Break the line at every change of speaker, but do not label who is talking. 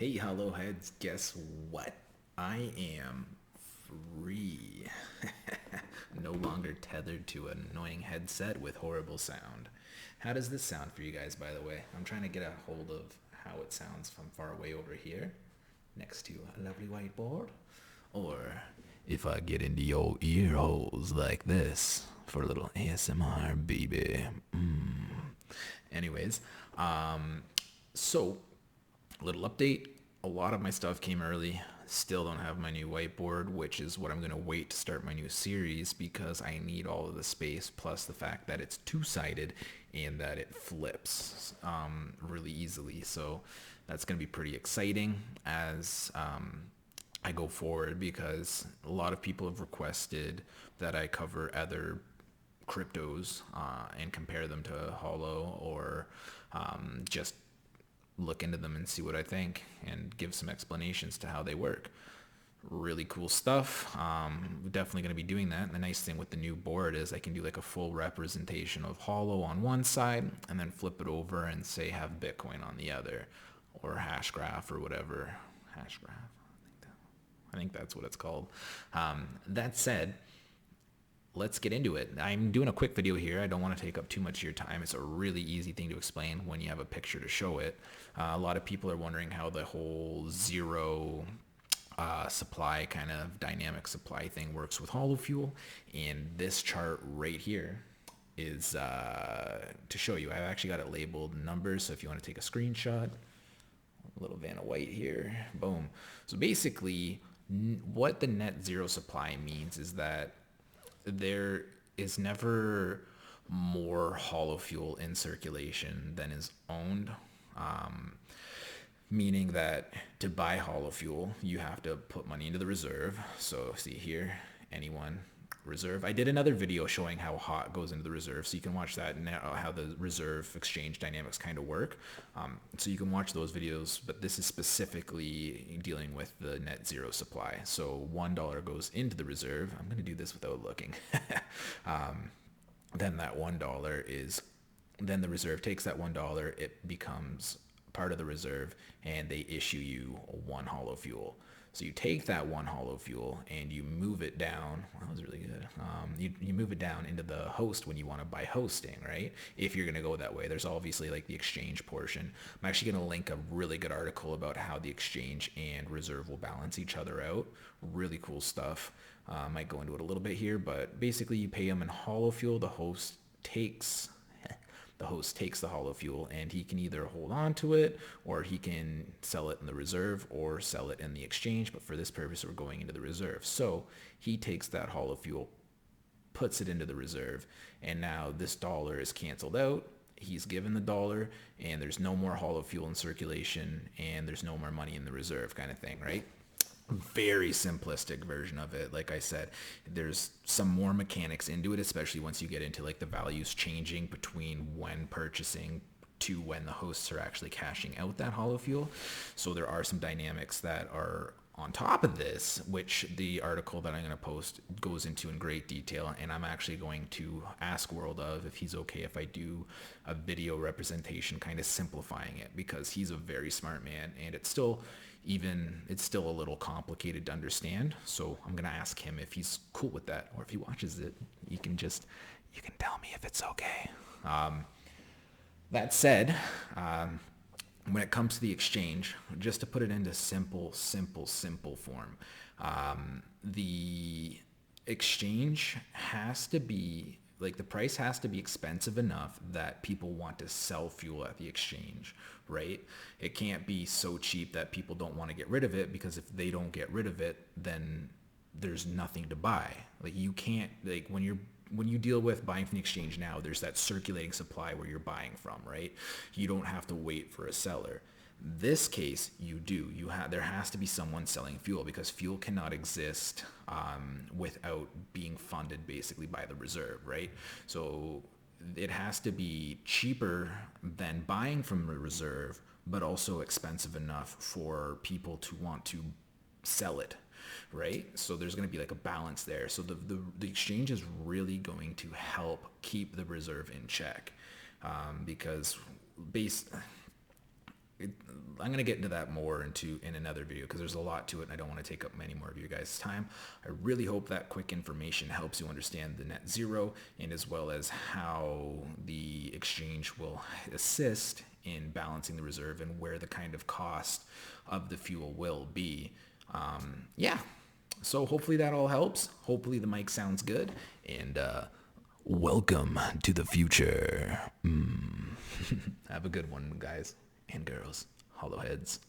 Hey, hollow heads, guess what? I am free. No longer tethered to an annoying headset with horrible sound. How does this sound for you guys, by the way? I'm trying to get a hold of how it sounds from far away over here, next to a lovely whiteboard. Or if I get into your ear holes like this for a little ASMR, baby. Anyways, so little update. A lot of my stuff came early. Still don't have my new whiteboard, which is what I'm going to wait to start my new series because I need all of the space, plus the fact that it's two-sided and that it flips really easily. So that's going to be pretty exciting as I go forward, because a lot of people have requested that I cover other cryptos and compare them to Holo, or just look into them and see what I think and give some explanations to how they work. Really cool stuff. Definitely going to be doing that. And the nice thing with the new board is I can do like a full representation of Holo on one side and then flip it over and say have Bitcoin on the other, or hash graph or whatever. Hash graph. I think that's what it's called. That said, let's get into it. I'm doing a quick video here. I don't want to take up too much of your time. It's a really easy thing to explain when you have a picture to show it. A lot of people are wondering how the whole zero supply kind of dynamic supply thing works with HoloFuel. And this chart right here is to show you. I've actually got it labeled numbers. So if you want to take a screenshot, a little Vanna White here, boom. So basically what the net zero supply means is that there is never more hollow fuel in circulation than is owned. Meaning that to buy hollow fuel, you have to put money into the reserve. So see here, anyone reserve. I did another video showing how hot goes into the reserve, so you can watch that and how the reserve exchange dynamics kind of work. So you can watch those videos, but this is specifically dealing with the net zero supply. So $1 goes into the reserve. I'm going to do this without looking. Then that $1 is, then the reserve takes that $1, it becomes part of the reserve, and they issue you one hollow fuel. So you take that one hollow fuel and you move it down. Well, that was really good. You move it down into the host when you want to buy hosting, right? If you're going to go that way, there's obviously like the exchange portion. I'm actually going to link a really good article about how the exchange and reserve will balance each other out. Really cool stuff. I might go into it a little bit here, but basically you pay them in hollow fuel. The host takes the hollow fuel, and he can either hold on to it or he can sell it in the reserve or sell it in the exchange. But for this purpose, we're going into the reserve. So he takes that hollow fuel, puts it into the reserve, and now this dollar is canceled out. He's given the dollar, and there's no more hollow fuel in circulation, and there's no more money in the reserve, kind of thing, right? Very simplistic version of it. Like I said, there's some more mechanics into it, especially once you get into like the values changing between when purchasing to when the hosts are actually cashing out that hollow fuel. So there are some dynamics that are on top of this, which the article that I'm going to post goes into in great detail. And I'm actually going to ask World of if he's okay if I do a video representation kind of simplifying it, because he's a very smart man, and it's still a little complicated to understand. So I'm going to ask him if he's cool with that, or if he watches it, you can tell me if it's okay. That said, when it comes to the exchange, just to put it into simple form, the exchange has to be like, the price has to be expensive enough that people want to sell fuel at the exchange, right? It can't be so cheap that people don't want to get rid of it, because if they don't get rid of it, then there's nothing to buy. Like, you can't, like, when you deal with buying from the exchange now, there's that circulating supply where you're buying from, right? You don't have to wait for a seller. This case, you do. There has to be someone selling fuel, because fuel cannot exist without being funded basically by the reserve, right? So it has to be cheaper than buying from the reserve, but also expensive enough for people to want to sell it, right? So there's going to be like a balance there. So the exchange is really going to help keep the reserve in check, because I'm going to get into that more in another video because there's a lot to it and I don't want to take up many more of you guys' time. I really hope that quick information helps you understand the net zero and as well as how the exchange will assist in balancing the reserve and where the kind of cost of the fuel will be. Yeah. So hopefully that all helps. Hopefully the mic sounds good. And welcome to the future. Have a good one, guys and girls. Holo heads.